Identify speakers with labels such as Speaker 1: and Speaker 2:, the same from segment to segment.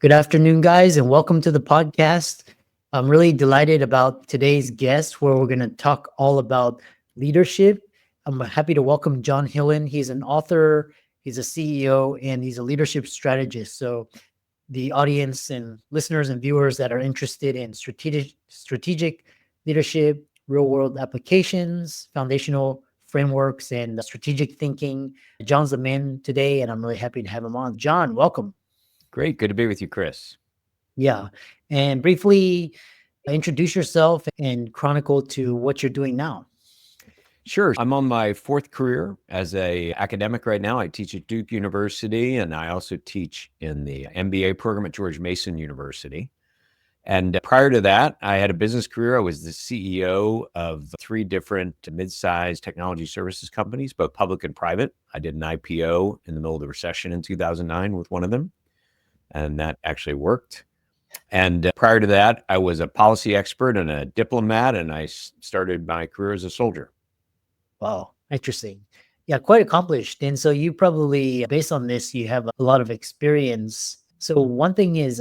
Speaker 1: Good afternoon, guys, and welcome to the podcast. I'm really delighted about today's guest, where we're going to talk all about leadership. I'm happy to welcome John Hillen. He's an author, he's a CEO, and he's a leadership strategist. So, the audience and listeners and viewers that are interested in strategic leadership, real world applications, foundational frameworks, and strategic thinking, John's the man today, and I'm really happy to have him on. John, welcome.
Speaker 2: Great. Good to be with you, Chris.
Speaker 1: Yeah. And briefly introduce yourself and chronicle to what you're doing now.
Speaker 2: Sure. I'm on my fourth career as a academic right now. I teach at Duke University, and I also teach in the MBA program at George Mason University. And prior to that, I had a business career. I was the CEO of three different mid-sized technology services companies, both public and private. I did an IPO in the middle of the recession in 2009 with one of them, and that actually worked. And prior to that, I was a policy expert and a diplomat, and I started my career as a soldier.
Speaker 1: Wow. Interesting. Yeah, quite accomplished. And so you probably, based on this, you have a lot of experience. So one thing is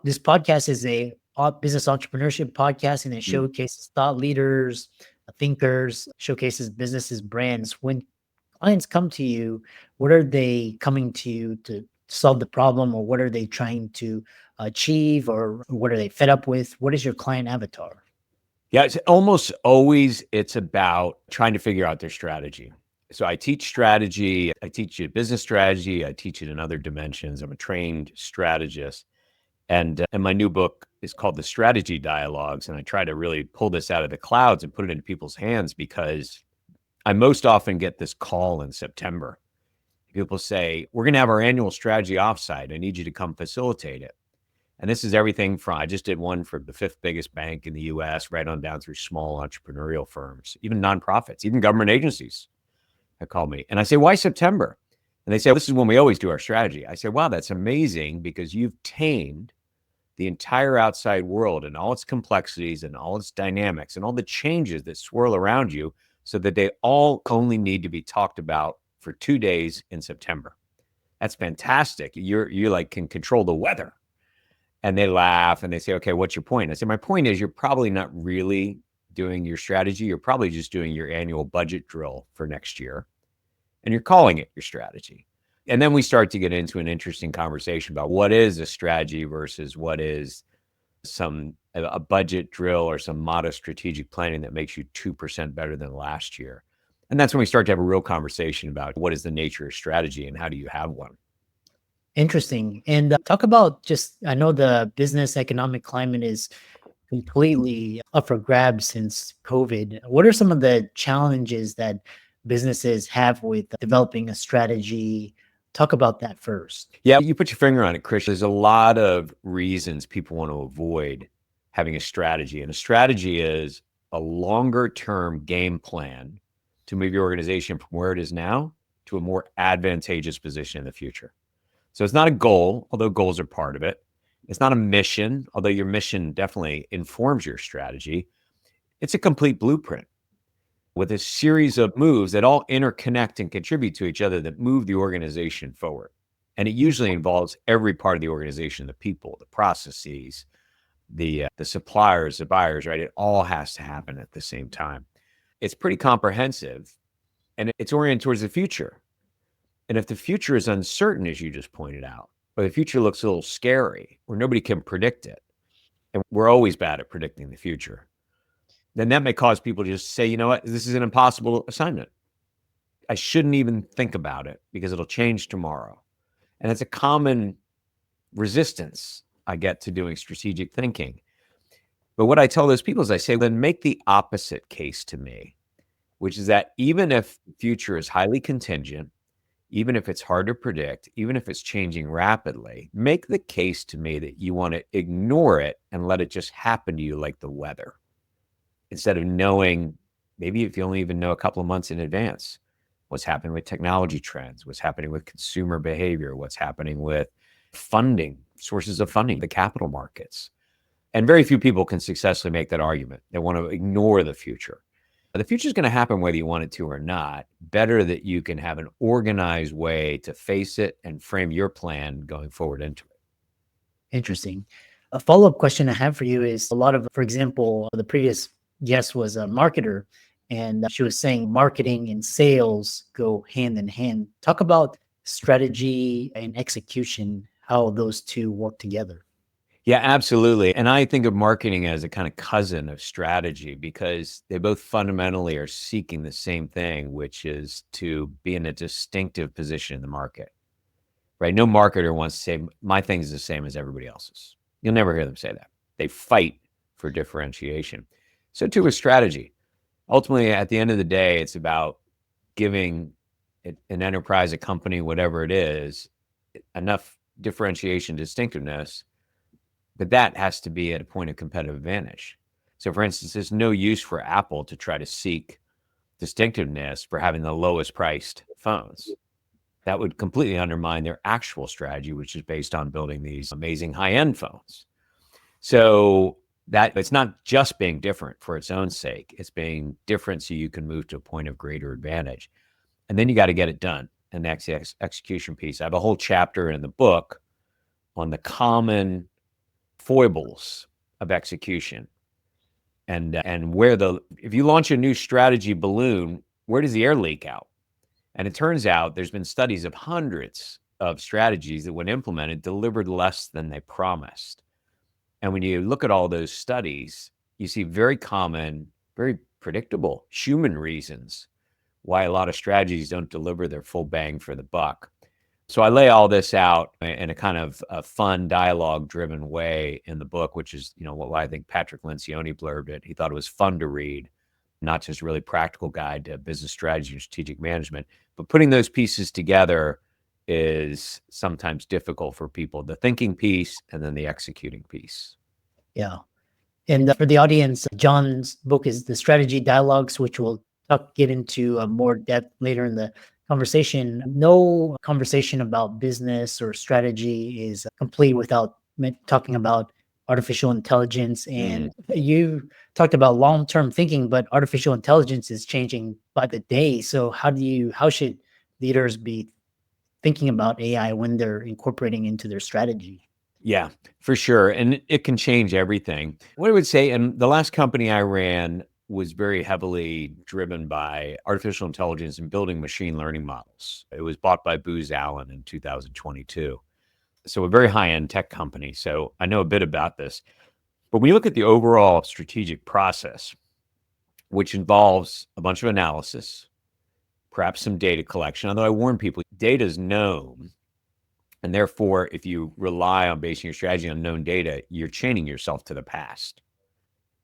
Speaker 1: this podcast is a business entrepreneurship podcast, and it showcases thought leaders, thinkers, showcases businesses, brands. When clients come to you, what are they coming to you to solve the problem, or what are they trying to achieve, or what are they fed up with? What is your client avatar?
Speaker 2: Yeah, it's almost always it's about trying to figure out their strategy. So I teach strategy, I teach you business strategy, I teach it in other dimensions. I'm a trained strategist. And my new book is called The Strategy Dialogues. And I try to really pull this out of the clouds and put it into people's hands, because I most often get this call in September. People say, we're going to have our annual strategy offsite. I need you to come facilitate it. And this is everything from, I just did one for the fifth biggest bank in the US, right on down through small entrepreneurial firms, even nonprofits, even government agencies that call me. And I say, why September? And they say, well, this is when we always do our strategy. I say, wow, that's amazing, because you've tamed the entire outside world and all its complexities and all its dynamics and all the changes that swirl around you, so that they all only need to be talked about for 2 days in September. That's fantastic. You like can control the weather. And they laugh and they say, okay, what's your point? I say, my point is, you're probably not really doing your strategy. You're probably just doing your annual budget drill for next year, and you're calling it your strategy. And then we start to get into an interesting conversation about what is a strategy versus what is a budget drill or some modest strategic planning that makes you 2% better than last year. And that's when we start to have a real conversation about what is the nature of strategy and how do you have one.
Speaker 1: Interesting. And talk about I know the business economic climate is completely up for grabs since COVID. What are some of the challenges that businesses have with developing a strategy? Talk about that first.
Speaker 2: Yeah, you put your finger on it, Chris. There's a lot of reasons people want to avoid having a strategy. And a strategy is a longer term game plan to move your organization from where it is now to a more advantageous position in the future. So it's not a goal, although goals are part of it. It's not a mission, although your mission definitely informs your strategy. It's a complete blueprint with a series of moves that all interconnect and contribute to each other that move the organization forward. And it usually involves every part of the organization, the people, the processes, the suppliers, the buyers, right? It all has to happen at the same time. It's pretty comprehensive, and it's oriented towards the future. And if the future is uncertain, as you just pointed out, or the future looks a little scary, or nobody can predict it, and we're always bad at predicting the future, then that may cause people to just say, you know what, this is an impossible assignment. I shouldn't even think about it because it'll change tomorrow. And it's a common resistance I get to doing strategic thinking. But what I tell those people is I say, then make the opposite case to me, which is that even if the future is highly contingent, even if it's hard to predict, even if it's changing rapidly, make the case to me that you want to ignore it and let it just happen to you like the weather. Instead of knowing, maybe if you only even know a couple of months in advance, what's happening with technology trends, what's happening with consumer behavior, what's happening with funding, sources of funding, the capital markets. And very few people can successfully make that argument. They want to ignore the future. The future is going to happen whether you want it to or not. Better that you can have an organized way to face it and frame your plan going forward into it.
Speaker 1: Interesting. A follow-up question I have for you is a lot of, for example, the previous guest was a marketer, and she was saying marketing and sales go hand in hand. Talk about strategy and execution, how those two work together.
Speaker 2: Yeah, absolutely. And I think of marketing as a kind of cousin of strategy because they both fundamentally are seeking the same thing, which is to be in a distinctive position in the market, right? No marketer wants to say, my thing is the same as everybody else's. You'll never hear them say that. They fight for differentiation. So too with strategy. Ultimately, at the end of the day, it's about giving an enterprise, a company, whatever it is, enough differentiation, distinctiveness, but that has to be at a point of competitive advantage. So, for instance, there's no use for Apple to try to seek distinctiveness for having the lowest priced phones. That would completely undermine their actual strategy, which is based on building these amazing high-end phones. So that it's not just being different for its own sake. It's being different so you can move to a point of greater advantage. And then you got to get it done. And that's the execution piece. I have a whole chapter in the book on the common foibles of execution and where if you launch a new strategy balloon, where does the air leak out? And it turns out there's been studies of hundreds of strategies that, when implemented, delivered less than they promised. And when you look at all those studies, you see very common, very predictable human reasons why a lot of strategies don't deliver their full bang for the buck. So I lay all this out in a kind of a fun, dialogue-driven way in the book, which is, what I think Patrick Lencioni blurbed it. He thought it was fun to read, not just a really practical guide to business strategy and strategic management. But putting those pieces together is sometimes difficult for people, the thinking piece and then the executing piece.
Speaker 1: Yeah. And for the audience, John's book is The Strategy Dialogues, which we'll get into more depth later in the conversation. No conversation about business or strategy is complete without talking about artificial intelligence. And you talked about long-term thinking, but artificial intelligence is changing by the day. So how should leaders be thinking about AI when they're incorporating into their strategy?
Speaker 2: Yeah, for sure. And it can change everything. What I would say, and the last company I ran was very heavily driven by artificial intelligence and building machine learning models. It was bought by Booz Allen in 2022. So a very high-end tech company. So I know a bit about this. But when you look at the overall strategic process, which involves a bunch of analysis, perhaps some data collection, although I warn people, data is known. And therefore, if you rely on basing your strategy on known data, you're chaining yourself to the past.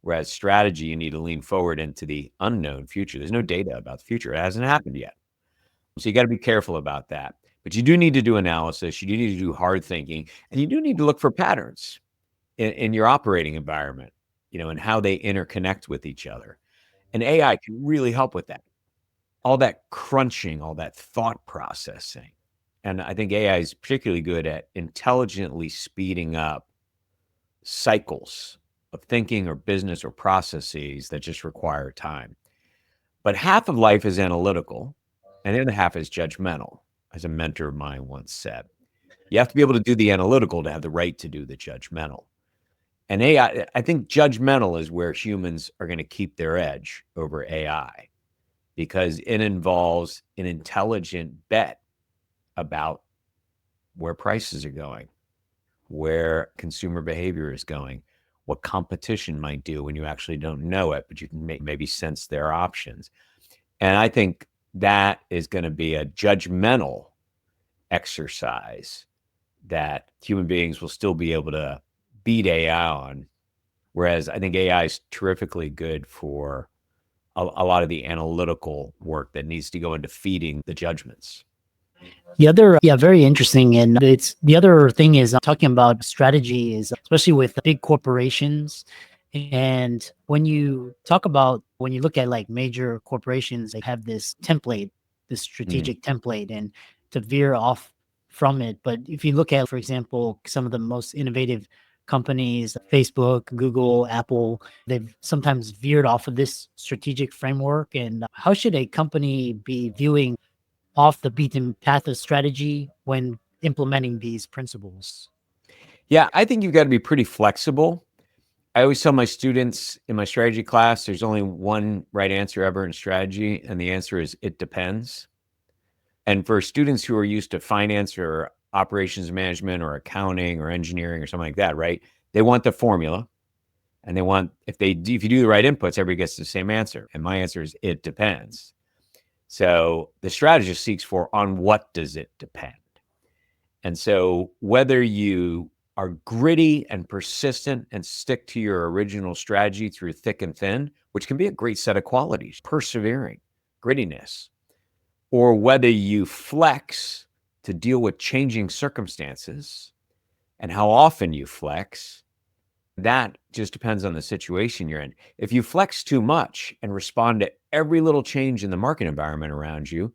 Speaker 2: Whereas strategy, you need to lean forward into the unknown future. There's no data about the future. It hasn't happened yet. So you got to be careful about that. But you do need to do analysis. You do need to do hard thinking. And you do need to look for patterns in your operating environment, and how they interconnect with each other. And AI can really help with that. All that crunching, all that thought processing. And I think AI is particularly good at intelligently speeding up cycles of thinking or business or processes that just require time. But half of life is analytical, and the other half is judgmental, as a mentor of mine once said. You have to be able to do the analytical to have the right to do the judgmental. And AI, I think judgmental is where humans are going to keep their edge over AI because it involves an intelligent bet about where prices are going, where consumer behavior is going, what competition might do when you actually don't know it, but you can maybe sense their options. And I think that is going to be a judgmental exercise that human beings will still be able to beat AI on. Whereas I think AI is terrifically good for a lot of the analytical work that needs to go into feeding the judgments.
Speaker 1: The other, yeah, very interesting. And it's the other thing is talking about strategy is especially with big corporations. And when you look at like major corporations, they have this template, this strategic template, and to veer off from it. But if you look at, for example, some of the most innovative companies, Facebook, Google, Apple, they've sometimes veered off of this strategic framework. And how should a company be viewing off the beaten path of strategy when implementing these principles?
Speaker 2: Yeah, I think you've got to be pretty flexible. I always tell my students in my strategy class, there's only one right answer ever in strategy, and the answer is it depends. And for students who are used to finance or operations management or accounting or engineering or something like that, right? They want the formula, and they want, if you do the right inputs, everybody gets the same answer. And my answer is it depends. So the strategist seeks for, on what does it depend? And so whether you are gritty and persistent and stick to your original strategy through thick and thin, which can be a great set of qualities, persevering, grittiness, or whether you flex to deal with changing circumstances and how often you flex, that just depends on the situation you're in. If you flex too much and respond to every little change in the market environment around you,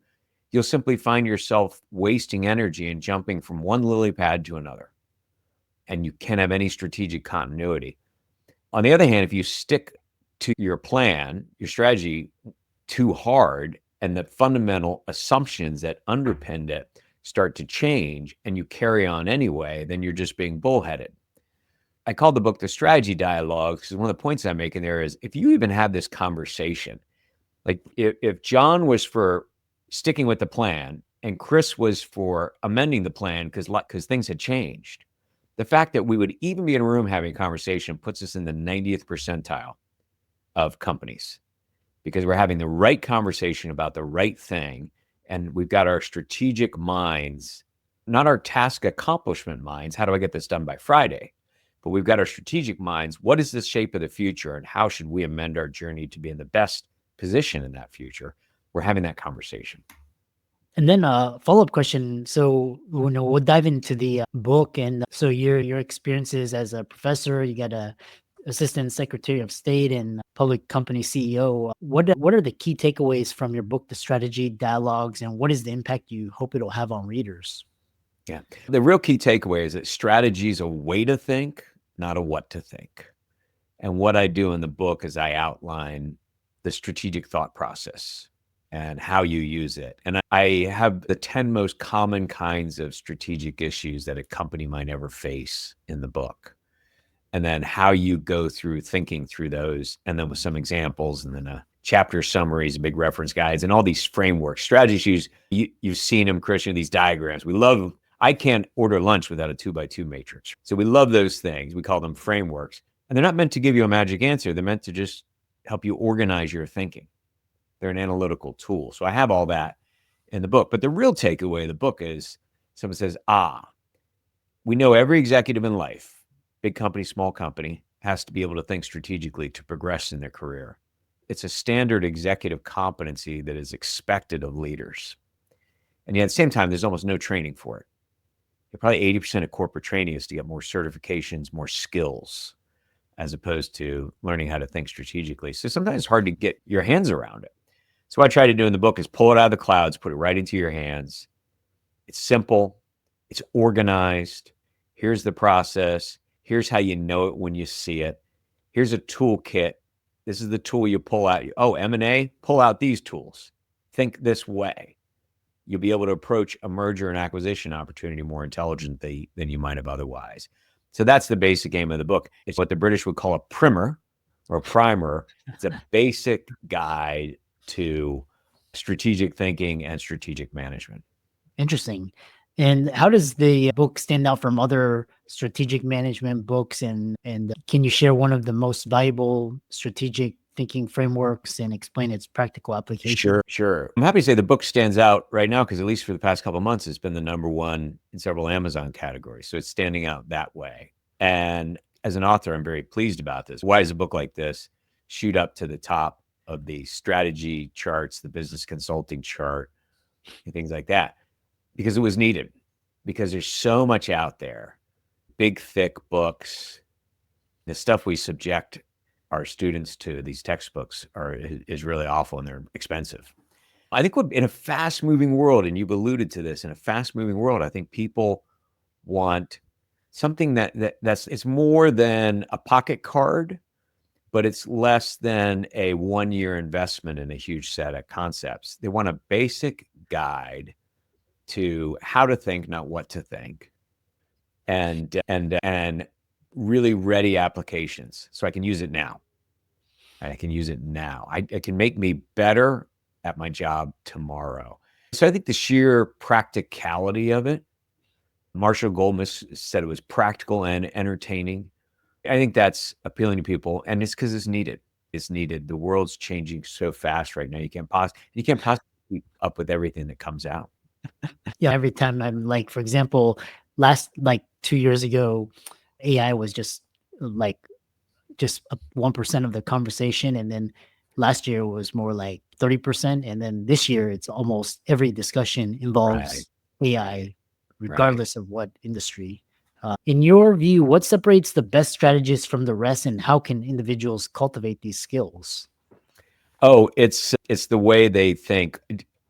Speaker 2: you'll simply find yourself wasting energy and jumping from one lily pad to another. And you can't have any strategic continuity. On the other hand, if you stick to your plan, your strategy too hard, and the fundamental assumptions that underpinned it start to change and you carry on anyway, then you're just being bullheaded. I call the book The Strategy Dialogue because one of the points I'm making there is if you even have this conversation, like if John was for sticking with the plan and Chris was for amending the plan because things had changed, the fact that we would even be in a room having a conversation puts us in the 90th percentile of companies because we're having the right conversation about the right thing. And we've got our strategic minds, not our task accomplishment minds. How do I get this done by Friday? But we've got our strategic minds. What is the shape of the future and how should we amend our journey to be in the best position in that future? We're having that conversation.
Speaker 1: And then a follow-up question. So, we'll dive into the book, and so your experiences as a professor, you got a assistant secretary of state and public company CEO. What are the key takeaways from your book, The Strategy Dialogues, and what is the impact you hope it'll have on readers?
Speaker 2: Yeah. The real key takeaway is that strategy is a way to think, not a what to think. And what I do in the book is I outline the strategic thought process and how you use it. And I have the 10 most common kinds of strategic issues that a company might ever face in the book. And then how you go through thinking through those, and then with some examples, and then a chapter summaries, big reference guides, and all these frameworks, strategy issues. You've seen them, Christian, these diagrams. We love, I can't order lunch without a 2x2 matrix. So we love those things. We call them frameworks. And they're not meant to give you a magic answer. They're meant to just help you organize your thinking. They're an analytical tool. So I have all that in the book. But the real takeaway of the book is someone says, we know every executive in life, big company, small company, has to be able to think strategically to progress in their career. It's a standard executive competency that is expected of leaders. And yet at the same time, there's almost no training for it. Probably 80% of corporate training is to get more certifications, more skills, as opposed to learning how to think strategically. So sometimes it's hard to get your hands around it. So what I try to do in the book is pull it out of the clouds, put it right into your hands. It's simple. It's organized. Here's the process. Here's how you know it when you see it. Here's a toolkit. This is the tool you pull out. M&A, pull out these tools. Think this way. You'll be able to approach a merger and acquisition opportunity more intelligently than you might have otherwise. So that's the basic aim of the book. It's what the British would call a primer or a primer. It's a basic guide to strategic thinking and strategic management.
Speaker 1: Interesting. And how does the book stand out from other strategic management books? And can you share one of the most valuable strategic thinking frameworks and explain its practical application?
Speaker 2: Sure. I'm happy to say the book stands out right now because at least for the past couple of months, it's been the number one in several Amazon categories. So it's standing out that way. And as an author, I'm very pleased about this. Why does a book like this shoot up to the top of the strategy charts, the business consulting chart, and things like that? Because it was needed, because there's so much out there, big, thick books. The stuff we subject our students to, these textbooks, is really awful and they're expensive. I think in a fast moving world, and you've alluded to this, in a fast moving world, I think people want something that's it's more than a pocket card, but it's less than a 1-year investment in a huge set of concepts. They want a basic guide to how to think, not what to think. and really ready applications so I can use it now. I can use it now. It can make me better at my job tomorrow. So I think the sheer practicality of it, Marshall Goldsmith said it was practical and entertaining. I think that's appealing to people, and it's because it's needed. It's needed. The world's changing so fast right now. You can't possibly keep up with everything that comes out.
Speaker 1: Yeah, every time I'm like, for example, last like 2 years ago, AI was just like just 1% of the conversation, and then last year was more like 30%, and then this year it's almost every discussion
Speaker 2: Right,
Speaker 1: involves AI,
Speaker 2: right.
Speaker 1: regardless of what industry. In your view, what separates the best strategists from the rest, and how can individuals cultivate these skills?
Speaker 2: Oh, it's the way they think.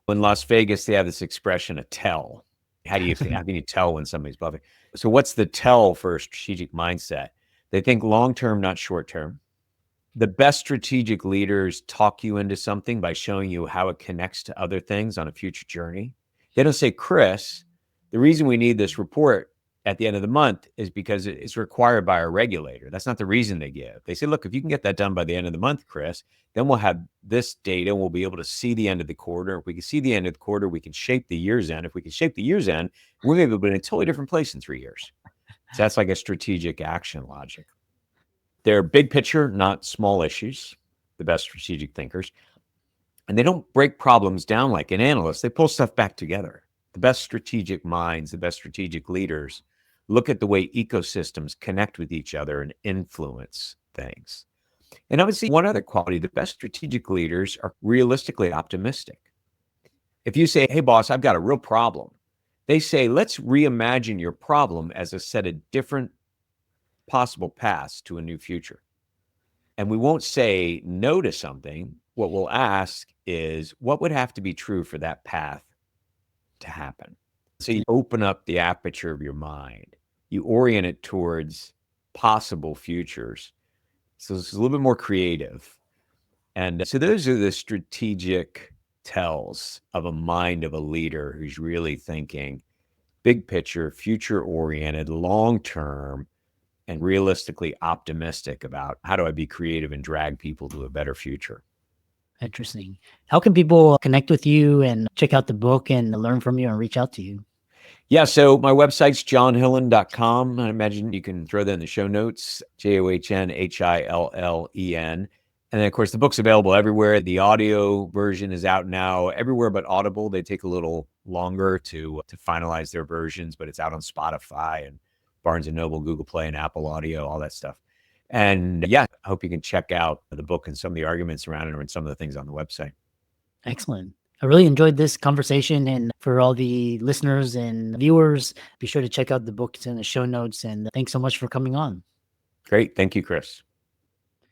Speaker 2: In Las Vegas, they have this expression, a tell. How can you tell when somebody's bluffing? So what's the tell for a strategic mindset? They think long term, not short term. The best strategic leaders talk you into something by showing you how it connects to other things on a future journey. They don't say, Chris, the reason we need this report at the end of the month is because it's required by our regulator. That's not the reason they give. They say, look, if you can get that done by the end of the month, Chris, then we'll have this data and we'll be able to see the end of the quarter. If we can see the end of the quarter, we can shape the year's end. If we can shape the year's end, we're going to be in a totally different place in 3 years. So that's like a strategic action logic. They're big picture, not small issues, the best strategic thinkers. And they don't break problems down like an analyst. They pull stuff back together. The best strategic minds, the best strategic leaders look at the way ecosystems connect with each other and influence things. And obviously, one other quality, the best strategic leaders are realistically optimistic. If you say, hey, boss, I've got a real problem, they say, let's reimagine your problem as a set of different possible paths to a new future. And we won't say no to something. What we'll ask is, what would have to be true for that path to happen? So you open up the aperture of your mind. You orient it towards possible futures. So it's a little bit more creative. And so those are the strategic tells of a mind of a leader who's really thinking big picture, future oriented, long term, and realistically optimistic about how do I be creative and drag people to a better future.
Speaker 1: Interesting. How can people connect with you and check out the book and learn from you and reach out to you?
Speaker 2: Yeah, so my website's johnhillen.com. I imagine you can throw that in the show notes, JOHNHILLEN. And then, of course, the book's available everywhere. The audio version is out now everywhere but Audible. They take a little longer to finalize their versions, but it's out on Spotify and Barnes & Noble, Google Play, and Apple Audio, all that stuff. And yeah, I hope you can check out the book and some of the arguments around it and some of the things on the website.
Speaker 1: Excellent. I really enjoyed this conversation. And for all the listeners and viewers, be sure to check out the books in the show notes. And thanks so much for coming on.
Speaker 2: Great. Thank you, Chris.